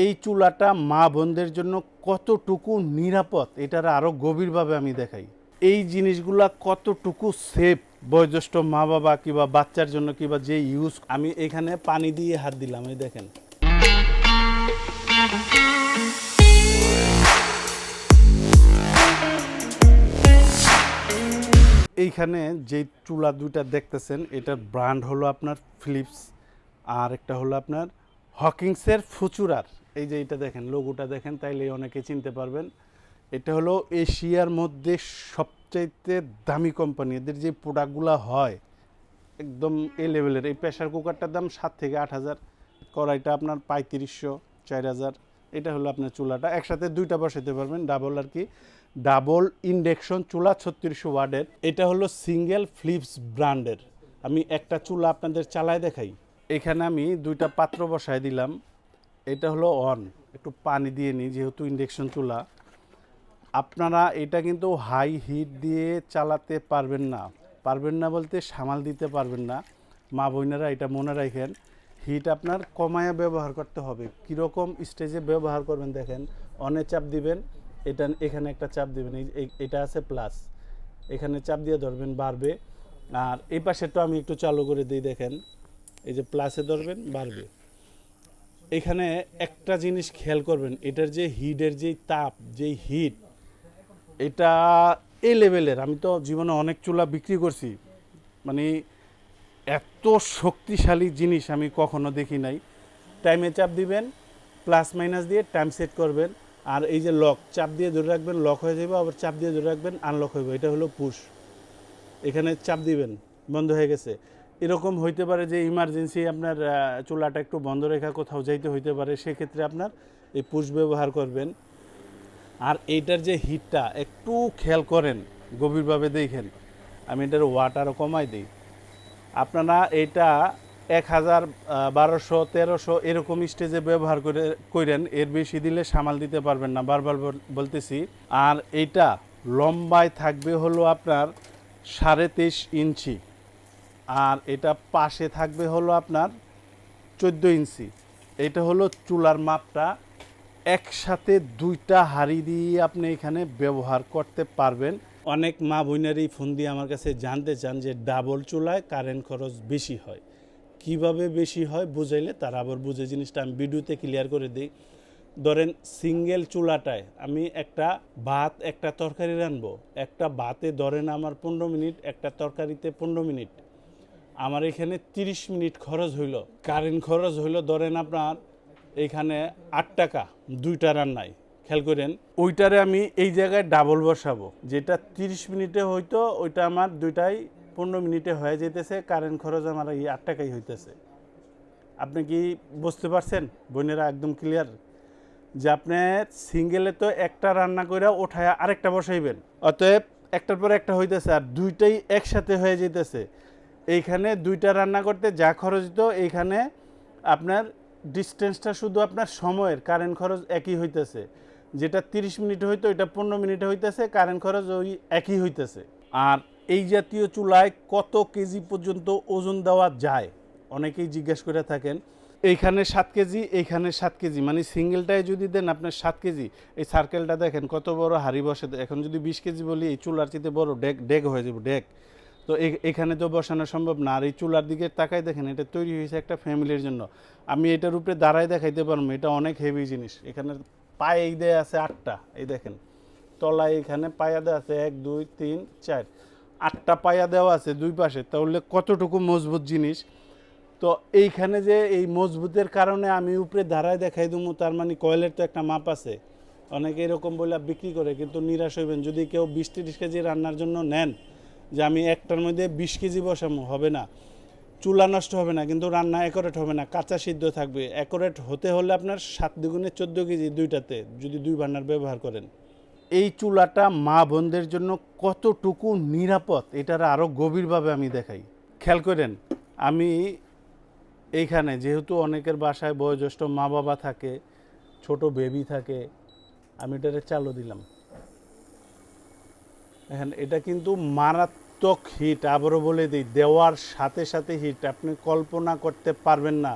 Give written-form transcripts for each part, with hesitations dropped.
এই চুলাটা মা বোনদের জন্য কতটুকু নিরাপদ এটার আরও গভীরভাবে আমি দেখাই। এই জিনিসগুলা কতটুকু সেফ বয়োজ্যেষ্ঠ মা বাবা কিংবা বাচ্চার জন্য কিংবা যে ইউজ। আমি এখানে পানি দিয়ে হাত দিলাম, এই দেখেন। এইখানে যে চুলা দুইটা দেখতেছেন এটার ব্র্যান্ড হলো আপনার ফিলিপস, আর একটা হলো আপনার হকিংসের ফুচুরার। এই যে এটা দেখেন, লোগোটা দেখেন, তাইলে অনেকে চিনতে পারবেন। এটা হলো এশিয়ার মধ্যে সবচাইতে দামি কোম্পানি। এদের যে প্রোডাক্টগুলো হয় একদম এ লেভেলের। এই প্রেশার কুকারটার দাম 7 থেকে 8,000, কড়াইটা আপনার 3500 4000। এটা হলো আপনার চুলাটা, একসাথে দুইটা বসাতে পারবেন, ডাবল আর কি, ডাবল ইন্ডাকশন চুলা 3600 ওয়াটের। এটা হলো সিঙ্গেল ফিলিপস ব্র্যান্ডের। আমি একটা চুলা আপনাদের চালায় দেখাই। এখানে আমি দুইটা পাত্র বসায় দিলাম। এটা হলো অন, একটু পানি দিয়ে নিই যেহেতু ইন্ডাকশন চুলা। আপনারা এটা কিন্তু হাই হিট দিয়ে চালাতে পারবেন না, বলতে সামাল দিতে পারবেন না। মা বোনেরা এটা মনে রাখেন, হিট আপনার কমায়া ব্যবহার করতে হবে। কীরকম স্টেজে ব্যবহার করবেন দেখেন, অনে চাপ দিবেন, এটা এখানে একটা চাপ দিবেন, এটা আছে প্লাস, এখানে চাপ দিয়ে ধরবেন বাড়বে। আর এই পাশেরটা আমি একটু চালু করে দিই, দেখেন এই যে প্লাসে ধরবেন বাড়বে। এখানে একটা জিনিস খেয়াল করবেন, এটার যে হিটের যেই তাপ, যেই হিট, এটা এই লেভেলের। আমি তো জীবনে অনেক চুলা বিক্রি করছি, মানে এত শক্তিশালী জিনিস আমি কখনো দেখি নাই। টাইমে চাপ দিবেন, প্লাস মাইনাস দিয়ে টাইম সেট করবেন। আর এই যে লক, চাপ দিয়ে ধরে রাখবেন, লক হয়ে যাবে, আবার চাপ দিয়ে ধরে রাখবেন, আনলক হয়ে যাবে। এটা হলো পুশ। এখানে চাপ দিবেন, বন্ধ হয়ে গেছে। এরকম হইতে পারে যে ইমার্জেন্সি আপনার চুলাটা একটু বন্ধ রেখা কোথাও যাইতে হইতে পারে, সেক্ষেত্রে আপনার এই পুশ ব্যবহার করবেন। আর এইটার যে হিটটা একটু খেয়াল করেন, গভীরভাবে দেখেন। আমি এটার ওয়াট আরও কমাই দিই। আপনারা এটা 1000, 1200, 1300 এরকম স্টেজে ব্যবহার করেন, এর বেশি দিলে সামাল দিতে পারবেন না, বারবার বলতেছি। আর এইটা লম্বায় থাকবে হলো আপনার 23.5 ইঞ্চি, আর এটা পাশে থাকবে হলো আপনার 14 ইঞ্চি। এটা হলো চুলার মাপটা। একসাথে দুইটা হাঁড়ি দিয়ে আপনি এখানে ব্যবহার করতে পারবেন। অনেক মা বোনেরই ফোন দিয়ে আমার কাছে জানতে চান যে ডাবল চুলায় কারেন্ট খরচ বেশি হয়, কিভাবে বেশি হয় বুঝাইলে তারা আবার বুঝে জিনিসটা। আমি ভিডিওতে ক্লিয়ার করে দিই। ধরেন সিঙ্গেল চুলাটায় আমি একটা ভাত একটা তরকারি রানবো, একটা ভাতে ধরেন আমার 15 মিনিট, একটা তরকারিতে 15 মিনিট, আমার এখানে 30 মিনিট খরচ হইল। কারেন্ট খরচ হইল ধরেন আপনার এখানে 8 টাকা দুইটা রান্নায়। খেয়াল করেন, ওইটারে আমি এই জায়গায় ডাবল বসাবো, যেটা 30 মিনিটে হইতো ওইটা আমার দুইটাই 15 মিনিটে হয়ে যেতেছে। কারেন্ট খরচ আমার এই 8 টাকাই হইতেছে। আপনি কি বুঝতে পারছেন বোনেরা? একদম ক্লিয়ার যে আপনি সিঙ্গেলে তো একটা রান্না করে ওঠায় আরেকটা বসাইবেন, অতএব একটার পর একটা হইতেছে, আর দুইটাই একসাথে হয়ে যেতেছে। এইখানে দুইটা রান্না করতে যা খরচ দিত, এইখানে আপনার ডিস্টেন্সটা শুধু আপনার সময়ের, কারেন্ট খরচ একই হইতেছে। যেটা 30 মিনিটে হইতো এটা 15 মিনিটে হইতেছে, কারেন্ট খরচ ওই একই হইতেছে। আর এই জাতীয় চুলায় কত কেজি পর্যন্ত ওজন দেওয়া যায় অনেকেই জিজ্ঞেস করে থাকেন। এইখানে 7 কেজি, এইখানে 7 কেজি, মানে সিঙ্গেলটায় যদি দেন আপনার 7 কেজি। এই সার্কেলটা দেখেন কত বড় হাঁড়ি বসে। এখন যদি 20 কেজি বলি, এই চুলার চেয়ে বড় ডেক হয়ে যাবে, ডেক। তো এখানে তো বসানো সম্ভব না। আর এই চুলার দিকে তাকাই দেখেন, এটা তৈরি হয়েছে একটা ফ্যামিলির জন্য। আমি এটার উপরে দাঁড়ায় দেখাইতে পারবো, এটা অনেক হেভি জিনিস। এখানে পায়ে দেয়া আছে 8টা, এই দেখেন তলায় এখানে পায়া দেওয়া আছে 1 2 3 4, 8টা পায়া দেওয়া আছে দুই পাশে। তাহলে কতটুকু মজবুত জিনিস। তো এইখানে যে এই মজবুতের কারণে আমি উপরে দাঁড়ায় দেখাই দেবো, তার মানে কয়েলের তো একটা মাপ আছে। অনেকে এরকম বলে বিক্রি করে, কিন্তু নিরাশ হইবেন যদি কেউ 20-30 কেজি রান্নার জন্য নেন, যে আমি একটার মধ্যে 20 কেজি বসাবো, হবে না। চুলা নষ্ট হবে না, কিন্তু রান্না অ্যাকোরেট হবে না, কাঁচা সিদ্ধ থাকবে। অ্যাকোরেট হতে হলে আপনার 7 দুগুণে 14 কেজি দুইটাতে, যদি 2 বার্নার ব্যবহার করেন। এই চুলাটা মা বোনদের জন্য কতটুকু নিরাপদ এটার আরও গভীরভাবে আমি দেখাই। খেয়াল করেন, আমি এইখানে যেহেতু অনেকের বাসায় বয়োজ্যেষ্ঠ মা বাবা থাকে, ছোট বেবি থাকে, আমি এটারে চালু দিলাম। এখন এটা কিন্তু মারাত্মক হিট, আবারও বলে দিই, দেওয়ার সাথে সাথে হিট। আপনি কল্পনা করতে পারবেন না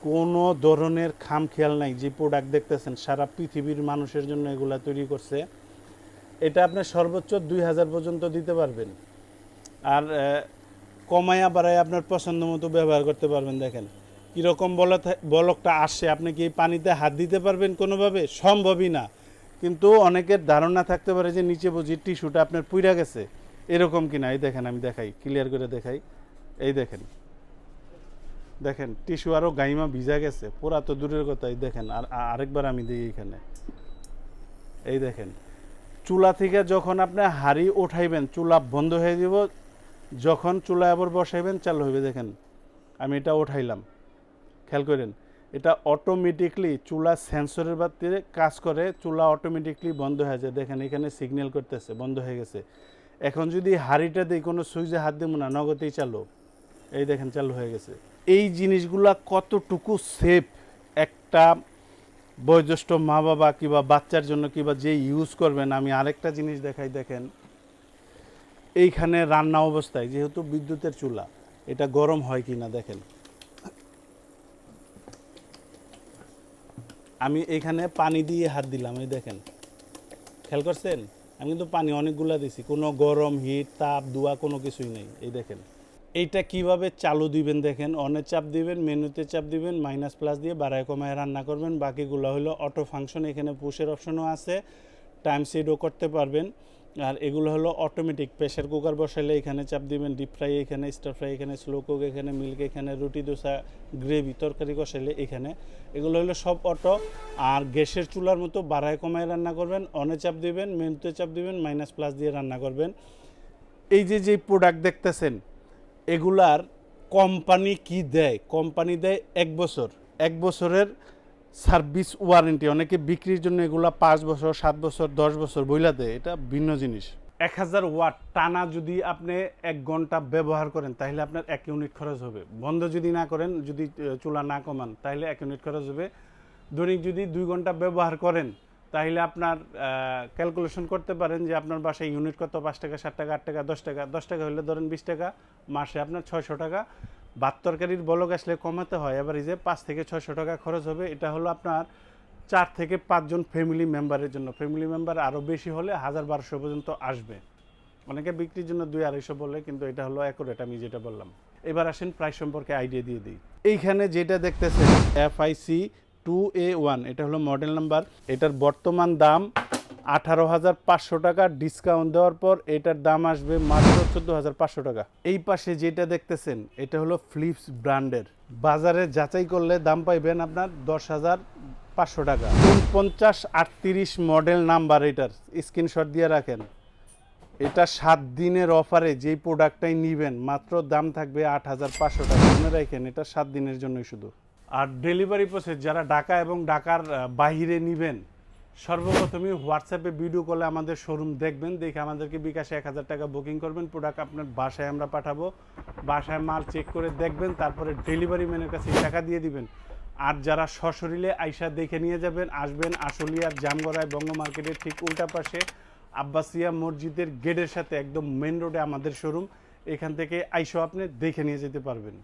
কোনো ধরনের খামখেয়াল নাই। যে প্রোডাক্ট দেখতেছেন সারা পৃথিবীর মানুষের জন্য এগুলা তৈরি করছে। এটা আপনি সর্বোচ্চ 2000 পর্যন্ত দিতে পারবেন। আর কমায়া বাড়ায় আপনার পছন্দ মতো ব্যবহার করতে পারবেন। দেখেন কীরকম বলকটা আসে। আপনি কি পানিতে হাত দিতে পারবেন কোনোভাবে? সম্ভবই না। কিন্তু অনেকের ধারণা থাকতে পারে যে নিচে বুঝি টিস্যুটা আপনার পুইরা গেছে, এরকম কিনা। এই দেখেন, আমি দেখাই, ক্লিয়ার করে দেখাই। এই দেখেন, দেখেন টিস্যু আরও গাইমা ভিজা গেছে, পুরা তো দূরের কথা। এই দেখেন, আর আরেকবার আমি দিই এইখানে। এই দেখেন, চুলা থেকে যখন আপনি হাঁড়ি উঠাইবেন চুলা বন্ধ হয়ে যাব, যখন চুলা আবার বসাইবেন চালু হইবে। দেখেন আমি এটা উঠাইলাম, খেয়াল করেন, এটা অটোমেটিকলি চুলা সেন্সরের বাতিতে কাজ করে, চুলা অটোমেটিকলি বন্ধ হয়ে যায়। দেখেন এখানে সিগন্যাল করতেছে বন্ধ হয়ে গেছে। এখন যদি হাঁড়িটা দিই, কোনো সুইচে হাত দেবো না, নগদেই চালু। এই দেখেন চালু হয়ে গেছে। এই জিনিসগুলা কতটুকু সেফ একটা বয়োজ্যেষ্ঠ মা বাবা কিংবা বাচ্চার জন্য কিংবা যে ইউজ করবেন। আমি আরেকটা জিনিস দেখাই। দেখেন এইখানে রান্না অবস্থায় যেহেতু বিদ্যুতের চুলা, এটা গরম হয় কি না দেখেন। আমি এখানে পানি দিয়ে হাত দিলাম, এই দেখেন, খেয়াল করছেন? আমি কিন্তু পানি অনেকগুলা দিছি, কোনো গরম হিট তাপ ধোয়া কোনো কিছুই নেই। এই দেখেন এইটা কিভাবে চালু দিবেন। দেখেন অনে চাপ দিবেন, মেনুতে চাপ দিবেন, মাইনাস প্লাস দিয়ে বাড়ায় কমায় রান্না করবেন। বাকিগুলো হলো অটো ফাংশন। এখানে পুশের অপশনও আছে, টাইম সেটও করতে পারবেন। আর এগুলো হলো অটোমেটিক। প্রেশার কুকার বসাইলে এখানে চাপ দিবেন, ডিপ ফ্রাই এখানে, স্টার ফ্রাই এখানে, স্লো কুক এখানে, মিল্ক এখানে, রুটি দোসা গ্রেভি তরকারি কষাইলে এখানে। এগুলো হলো সব অটো। আর গ্যাসের চুলার মতো বাড়ায় কমায় রান্না করবেন, অনে চাপ দিবেন, মেনুতে চাপ দিবেন, মাইনাস প্লাস দিয়ে রান্না করবেন। এই যে প্রোডাক্ট দেখতেছেন এগুলার কোম্পানি কি দেয়? কোম্পানি দেয় 1 বছর, 1 বছরের সার্ভিস ওয়ারেন্টি। অনেকে বিক্রির জন্য এগুলা 5 বছর, 7 বছর, 10 বছর বইলা দেয়, এটা ভিন্ন জিনিস। 1000 ওয়াট টানা যদি আপনি 1 ঘন্টা ব্যবহার করেন তাহলে আপনার 1 ইউনিট খরচ হবে। বন্ধ যদি না করেন, যদি চুলা না কমান, তাহলে 1 ইউনিট খরচ হবে। দৈনিক যদি 2 ঘন্টা ব্যবহার করেন তাহলে আপনার ক্যালকুলেশন করতে পারেন যে আপনার বাসায় ইউনিট কত, 5 টাকা, 7 টাকা, 8 টাকা, 10 টাকা। 10 টাকা হলে ধরেন 20 টাকা, মাসে আপনার 600 টাকা। ভাত তরকারির বলক আসলে কমাতে হয়, এবার এই যে 5 থেকে 600 টাকা খরচ হবে। এটা হলো আপনার 4 থেকে 5 জন ফ্যামিলি মেম্বারের জন্য। ফ্যামিলি মেম্বার আরও বেশি হলে 1000-1200 পর্যন্ত আসবে। অনেকে বিক্রির জন্য 200-250 বলে, কিন্তু এটা হলো অ্যাকুরেট আমি যেটা বললাম। এবার আসেন প্রাইস সম্পর্কে আইডিয়া দিয়ে দিই। এইখানে যেটা দেখতেছেন FIC 2A1, এটা হলো মডেল নাম্বার। এটার বর্তমান দাম 18,500 টাকা। ডিসকাউন্ট দেওয়ার পর এটার দাম আসবে মাত্র 14,500 টাকা। এই পাশে যেটা দেখতেছেন এটা হলো ফিলিপস ব্র্যান্ডের। বাজারে যাচাই করলে দাম পাইবেন আপনার 10,500 টাকা। 4938 মডেল নাম্বার। এটার স্ক্রিনশট দিয়ে রাখেন। এটা 7 দিনের অফারে যেই প্রোডাক্টটাই নিবেন মাত্র দাম থাকবে 8,500 টাকা। মনে রাখেন এটা 7 দিনের জন্যই শুধু। আর ডেলিভারি প্রসেস যারা ঢাকা এবং ঢাকার বাইরে নেবেন, সর্বপ্রথমে হোয়াটসঅ্যাপে ভিডিও কলে আমাদের শোরুম দেখবেন, দেখে আমাদেরকে বিকাশে 1000 টাকা বুকিং করবেন। প্রোডাক্ট আপনার বাসায় আমরা পাঠাবো। বাসায় মাল চেক করে দেখবেন, তারপরে ডেলিভারি ম্যানের কাছে টাকা দিয়ে দিবেন। আর যারা সশরীরে আইসা দেখে নিয়ে যাবেন, আসবেন আশুলিয়ার জামগড়ায় বঙ্গ মার্কেটের ঠিক উল্টা পাশে আব্বাসিয়া মসজিদের গেটের সাথে একদম মেন রোডে আমাদের শোরুম। এখান থেকে আইসা আপনি দেখে নিয়ে যেতে পারবেন।